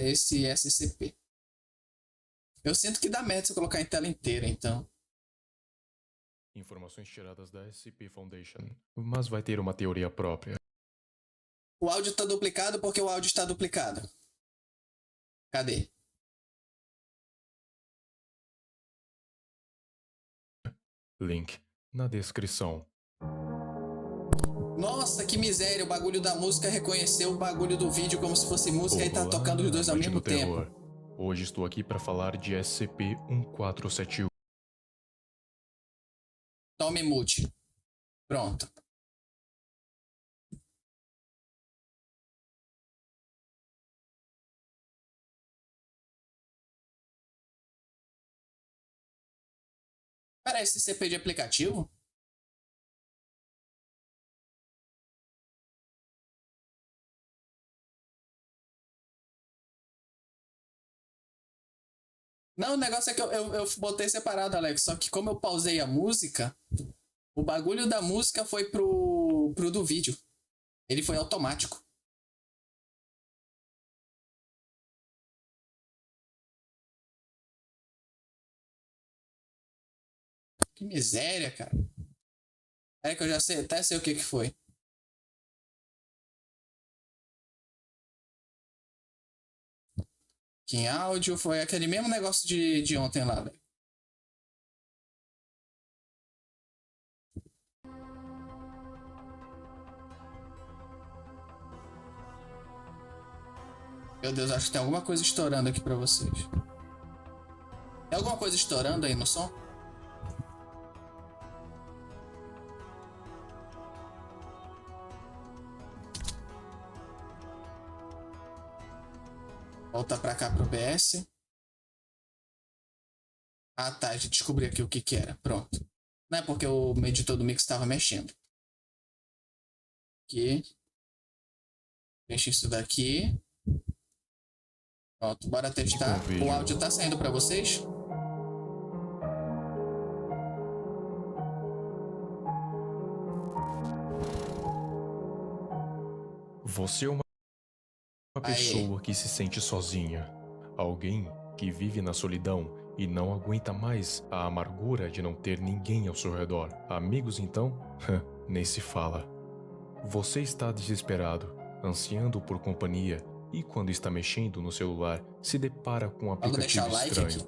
esse SCP. Eu sinto que dá merda se eu colocar em tela inteira, então. Informações tiradas da SCP Foundation, mas vai ter uma teoria própria. O áudio tá duplicado porque o áudio está duplicado. Cadê? Link na descrição. Nossa, que miséria, o bagulho da música reconheceu o bagulho do vídeo como se fosse música e tá tocando os dois ao mesmo tempo. Hoje estou aqui para falar de SCP-1471. Tome mute. Pronto. Parece CP de aplicativo? Não, o negócio é que eu botei separado, Alex. Só que como eu pausei a música, o bagulho da música foi pro do vídeo. Ele foi automático. Que miséria, cara. É que eu já sei, até sei o que foi. Que em áudio foi aquele mesmo negócio de ontem lá, velho. Meu Deus, acho que tem alguma coisa estourando aqui pra vocês. Tem alguma coisa estourando aí no som? Volta pra cá pro OBS. Ah, tá. A gente descobriu aqui o que era. Pronto. Não é porque o editor do mix estava mexendo. Aqui. Deixa isso daqui. Pronto, bora testar. O áudio tá saindo pra vocês? Você é uma pessoa que se sente sozinha. Alguém que vive na solidão e não aguenta mais a amargura de não ter ninguém ao seu redor. Amigos, então? Nem se fala. Você está desesperado, ansiando por companhia, e quando está mexendo no celular, se depara com um aplicativo estranho.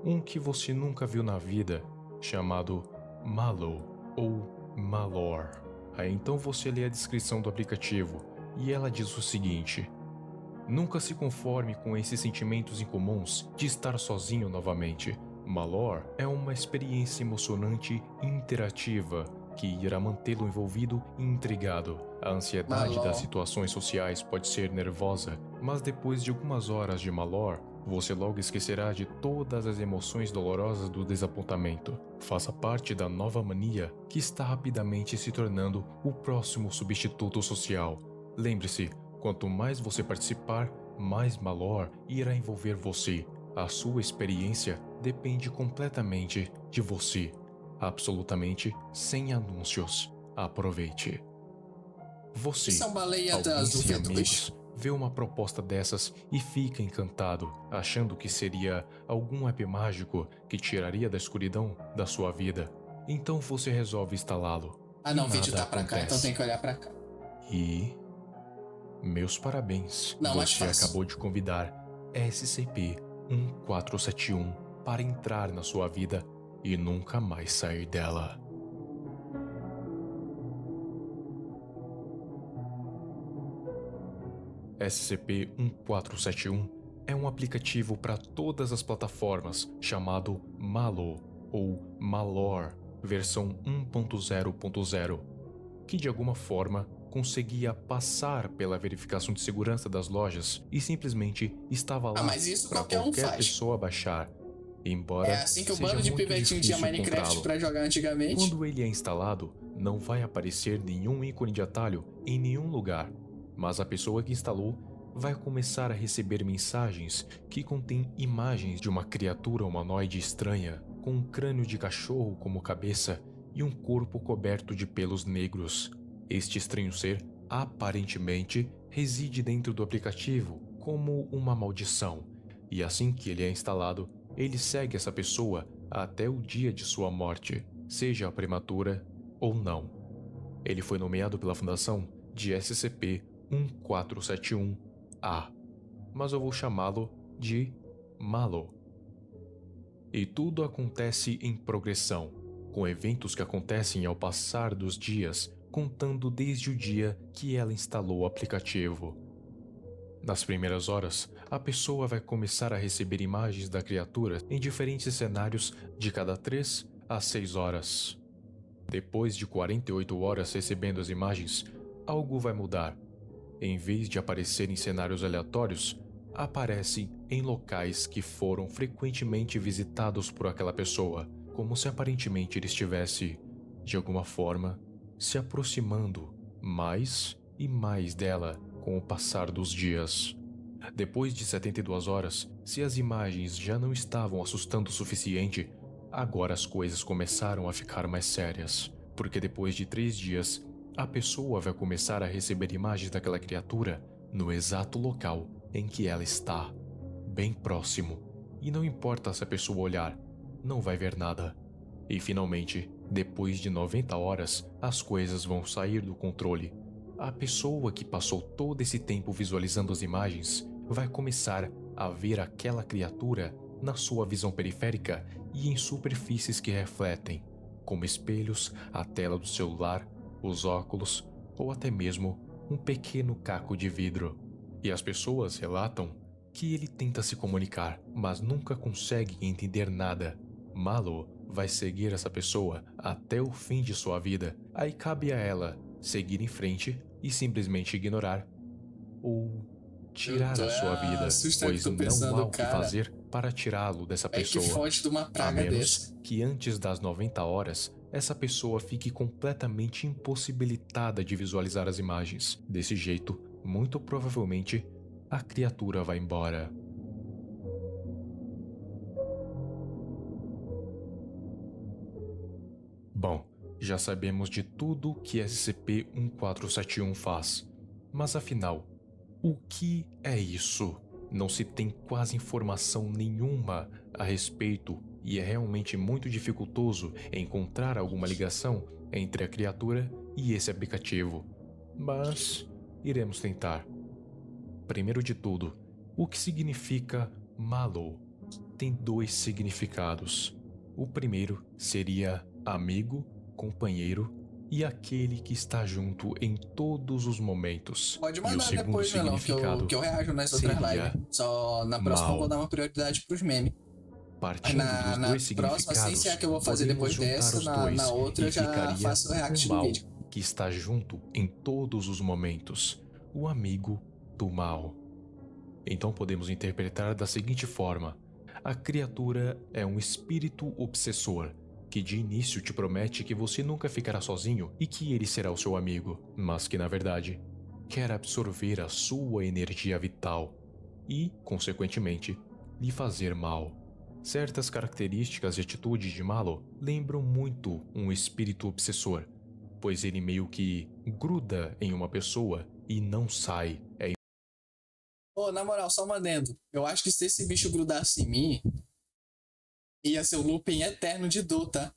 Um que você nunca viu na vida, chamado Malo ou Malor. Aí então você lê a descrição do aplicativo e ela diz o seguinte: nunca se conforme com esses sentimentos incomuns de estar sozinho novamente. Malor é uma experiência emocionante e interativa que irá mantê-lo envolvido e intrigado. A ansiedade das situações sociais pode ser nervosa, mas depois de algumas horas de Malor, você logo esquecerá de todas as emoções dolorosas do desapontamento. Faça parte da nova mania que está rapidamente se tornando o próximo substituto social. Lembre-se, quanto mais você participar, mais Malor irá envolver você. A sua experiência depende completamente de você. Absolutamente sem anúncios. Aproveite. Você, alguém sem amigos, vê uma proposta dessas e fica encantado, achando que seria algum app mágico que tiraria da escuridão da sua vida. Então você resolve instalá-lo. Ah não, o vídeo tá pra cá, então tem que olhar pra cá. E... meus parabéns, você acabou de convidar SCP-1471 para entrar na sua vida e nunca mais sair dela. SCP-1471 é um aplicativo para todas as plataformas chamado Malo ou Malor versão 1.0.0, que de alguma forma conseguia passar pela verificação de segurança das lojas e simplesmente estava lá para qualquer pessoa baixar, embora é assim que o bando de pivetinho tinha Minecraft para jogar antigamente. Quando ele é instalado, não vai aparecer nenhum ícone de atalho em nenhum lugar, mas a pessoa que instalou vai começar a receber mensagens que contêm imagens de uma criatura humanoide estranha, com um crânio de cachorro como cabeça e um corpo coberto de pelos negros. Este estranho ser, aparentemente, reside dentro do aplicativo como uma maldição, e assim que ele é instalado, ele segue essa pessoa até o dia de sua morte, seja prematura ou não. Ele foi nomeado pela fundação de SCP-1471-A, mas eu vou chamá-lo de Malo. E tudo acontece em progressão, com eventos que acontecem ao passar dos dias, contando desde o dia que ela instalou o aplicativo. Nas primeiras horas, a pessoa vai começar a receber imagens da criatura em diferentes cenários de cada 3 a 6 horas. Depois de 48 horas recebendo as imagens, algo vai mudar. Em vez de aparecer em cenários aleatórios, aparecem em locais que foram frequentemente visitados por aquela pessoa, como se aparentemente ele estivesse, de alguma forma, se aproximando mais e mais dela com o passar dos dias. Depois de 72 horas, se as imagens já não estavam assustando o suficiente, agora as coisas começaram a ficar mais sérias, porque depois de 3 dias, a pessoa vai começar a receber imagens daquela criatura no exato local em que ela está, bem próximo, e não importa se a pessoa olhar, não vai ver nada. E finalmente, depois de 90 horas, as coisas vão sair do controle. A pessoa que passou todo esse tempo visualizando as imagens vai começar a ver aquela criatura na sua visão periférica e em superfícies que refletem, como espelhos, a tela do celular, os óculos ou até mesmo um pequeno caco de vidro. E as pessoas relatam que ele tenta se comunicar, mas nunca consegue entender nada. Malo vai seguir essa pessoa até o fim de sua vida. Aí cabe a ela seguir em frente e simplesmente ignorar ou tirar a sua vida, pois não há o que fazer para tirá-lo dessa pessoa. É que foge de uma A praga menos dessa. que antes das 90 horas, essa pessoa fique completamente impossibilitada de visualizar as imagens. Desse jeito, muito provavelmente, a criatura vai embora. Bom, já sabemos de tudo que SCP-1471 faz, mas afinal, o que é isso? Não se tem quase informação nenhuma a respeito e é realmente muito dificultoso encontrar alguma ligação entre a criatura e esse aplicativo. Mas iremos tentar. Primeiro de tudo, o que significa Malo? Tem 2 significados. O primeiro seria amigo, companheiro e aquele que está junto em todos os momentos. Pode E o mandar segundo depois, Melão, significado que eu reajo nas outras seria lives. Só na próxima eu vou mal. dar uma prioridade pros memes. Partindo dos Na 2 próxima, significados, sem ser a que eu vou fazer podemos depois juntar dessa, os na dois outra e eu já ficaria faço o react um do mal vídeo. que está junto em todos os momentos, o amigo do mal. Então podemos interpretar da seguinte forma: a criatura é um espírito obsessor que de início te promete que você nunca ficará sozinho e que ele será o seu amigo, mas que na verdade quer absorver a sua energia vital e, consequentemente, lhe fazer mal. Certas características e atitudes de Malo lembram muito um espírito obsessor, pois ele meio que gruda em uma pessoa e não sai. Ô, na moral, só um adendo. Eu acho que se esse bicho grudasse em mim, ia ser o looping eterno de dor, tá?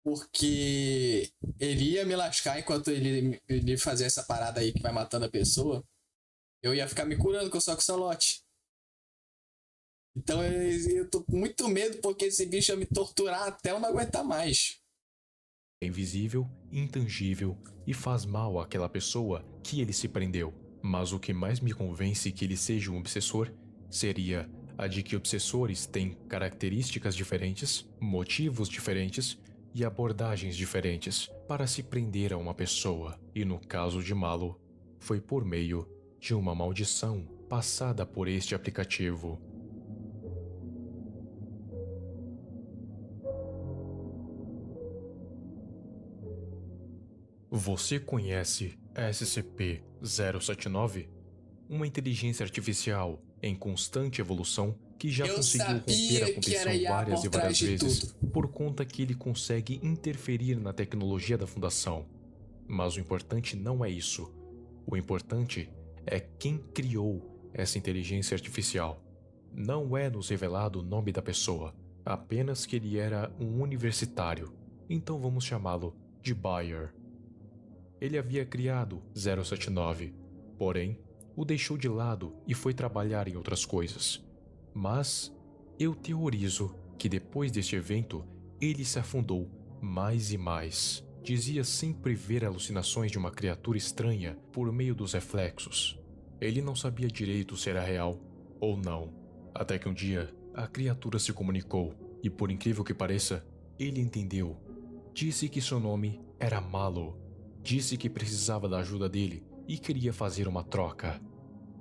Porque ele ia me lascar enquanto ele fazia essa parada aí que vai matando a pessoa. Eu ia ficar me curando com o Soxolote. Então eu tô com muito medo porque esse bicho ia me torturar até eu não aguentar mais. É invisível, intangível e faz mal àquela pessoa que ele se prendeu. Mas o que mais me convence que ele seja um obsessor seria a de que obsessores têm características diferentes, motivos diferentes e abordagens diferentes para se prender a uma pessoa. E no caso de Malo, foi por meio de uma maldição passada por este aplicativo. Você conhece SCP-079? Uma inteligência artificial em constante evolução que já conseguiu romper a competição várias e várias vezes por conta que ele consegue interferir na tecnologia da Fundação. Mas o importante não é isso. O importante é quem criou essa inteligência artificial. Não é nos revelado o nome da pessoa, apenas que ele era um universitário, então vamos chamá-lo de Bayer. Ele havia criado 079, porém, o deixou de lado e foi trabalhar em outras coisas. Mas eu teorizo que depois deste evento, ele se afundou mais e mais. Dizia sempre ver alucinações de uma criatura estranha por meio dos reflexos. Ele não sabia direito se era real ou não, até que um dia a criatura se comunicou e, por incrível que pareça, ele entendeu. Disse que seu nome era Malo. Disse que precisava da ajuda dele e queria fazer uma troca.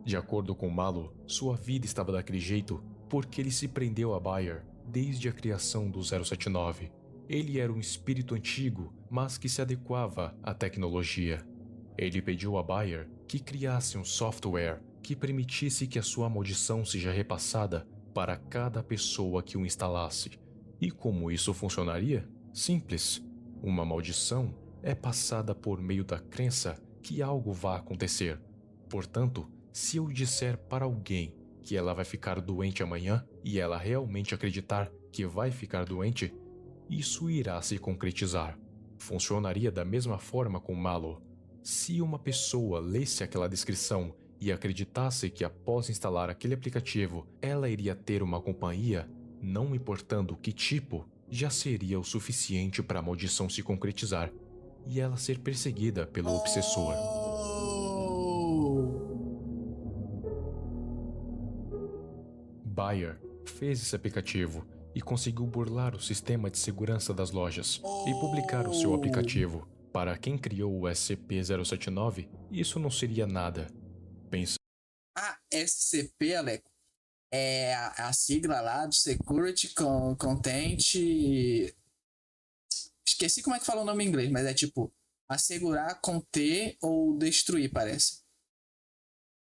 De acordo com Malo, sua vida estava daquele jeito porque ele se prendeu a Bayer desde a criação do 079. Ele era um espírito antigo, mas que se adequava à tecnologia. Ele pediu a Bayer que criasse um software que permitisse que a sua maldição seja repassada para cada pessoa que o instalasse. E como isso funcionaria? Simples. Uma maldição é passada por meio da crença que algo vai acontecer. Portanto, se eu disser para alguém que ela vai ficar doente amanhã e ela realmente acreditar que vai ficar doente, isso irá se concretizar. Funcionaria da mesma forma com Malo. Se uma pessoa lesse aquela descrição e acreditasse que após instalar aquele aplicativo ela iria ter uma companhia, não importando que tipo, já seria o suficiente para a maldição se concretizar e ela ser perseguida pelo obsessor. Bayer fez esse aplicativo e conseguiu burlar o sistema de segurança das lojas e publicar o seu aplicativo. Para quem criou o SCP-079, isso não seria nada. SCP, Aleco, é a sigla lá do Security Content. Esqueci como é que fala o nome em inglês, mas é tipo assegurar, conter ou destruir, parece.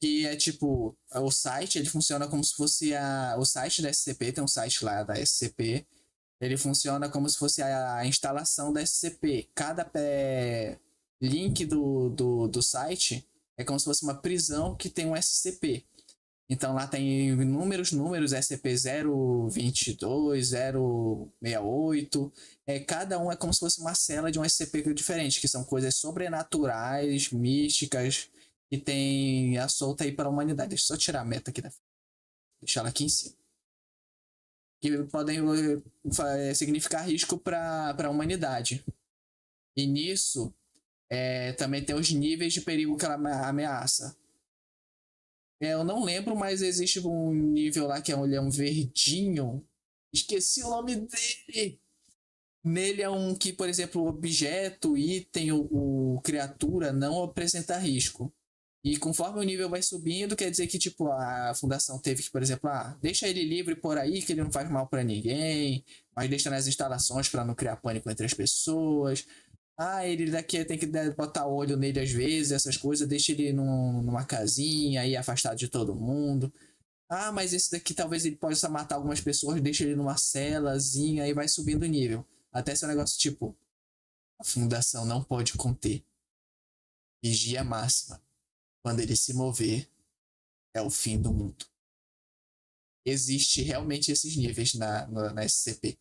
Que é tipo, o site, ele funciona como se fosse o site da SCP, tem um site lá da SCP, ele funciona como se fosse a instalação da SCP. Cada link do site é como se fosse uma prisão que tem um SCP. Então lá tem inúmeros números, SCP-022, 068. Cada um é como se fosse uma cela de um SCP diferente, que são coisas sobrenaturais, místicas, que tem a solta aí para a humanidade. Deixa eu só tirar a meta aqui da frente. Deixar ela aqui em cima. Que podem significar risco para a humanidade. E nisso, também tem os níveis de perigo que ela ameaça. Eu não lembro, mas existe um nível lá que é um leão verdinho. Esqueci o nome dele. Nele é um que, por exemplo, o objeto, item, o criatura não apresenta risco. E conforme o nível vai subindo, quer dizer que tipo, a fundação teve que, por exemplo, deixa ele livre por aí, que ele não faz mal para ninguém, mas deixa nas instalações para não criar pânico entre as pessoas. Ele daqui tem que botar olho nele às vezes, essas coisas, deixa ele numa casinha aí afastado de todo mundo. Mas esse daqui talvez ele possa matar algumas pessoas, deixa ele numa celazinha, aí vai subindo o nível. Até esse negócio tipo, a fundação não pode conter. Vigia máxima. Quando ele se mover, é o fim do mundo. Existe realmente esses níveis na SCP.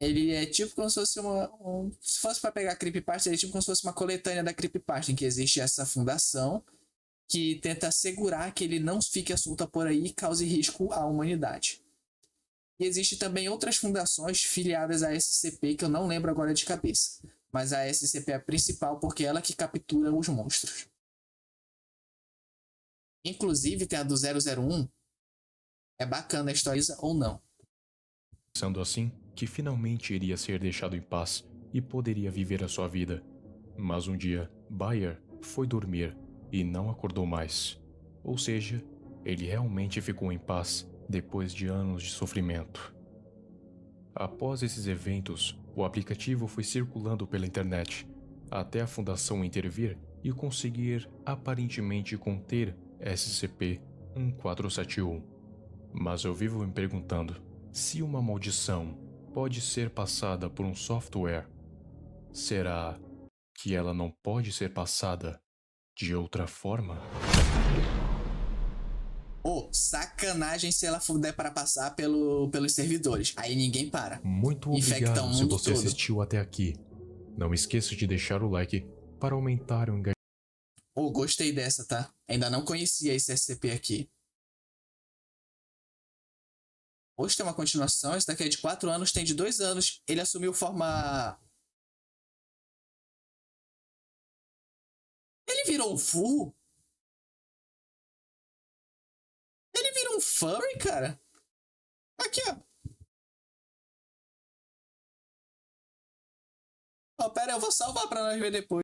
Ele é tipo como se fosse se fosse para pegar a creepypasta, ele é tipo como se fosse uma coletânea da creepypasta, em que existe essa fundação que tenta assegurar que ele não fique solta por aí e cause risco à humanidade. E existe também outras fundações filiadas à SCP que eu não lembro agora de cabeça. Mas a SCP é a principal porque é ela que captura os monstros. Inclusive tem a do 001. É bacana a história ou não. Pensando assim, que finalmente iria ser deixado em paz e poderia viver a sua vida. Mas um dia, Bayer foi dormir e não acordou mais. Ou seja, ele realmente ficou em paz depois de anos de sofrimento. Após esses eventos, o aplicativo foi circulando pela internet, até a fundação intervir e conseguir aparentemente conter SCP-1471. Mas eu vivo me perguntando, se uma maldição pode ser passada por um software, será que ela não pode ser passada de outra forma? Ô, sacanagem se ela der para passar pelos servidores. Aí ninguém para. Muito Infecta o obrigado se mundo você todo. assistiu até aqui. Não esqueça de deixar o like para aumentar o engajamento. Ô, gostei dessa, tá? Ainda não conhecia esse SCP aqui. Hoje tem uma continuação. Esse daqui é de 4 anos, tem de 2 anos. Ele assumiu forma. Ele virou um furro? Ele virou um furry, cara? Aqui, ó. Ó, pera, eu vou salvar pra nós ver depois.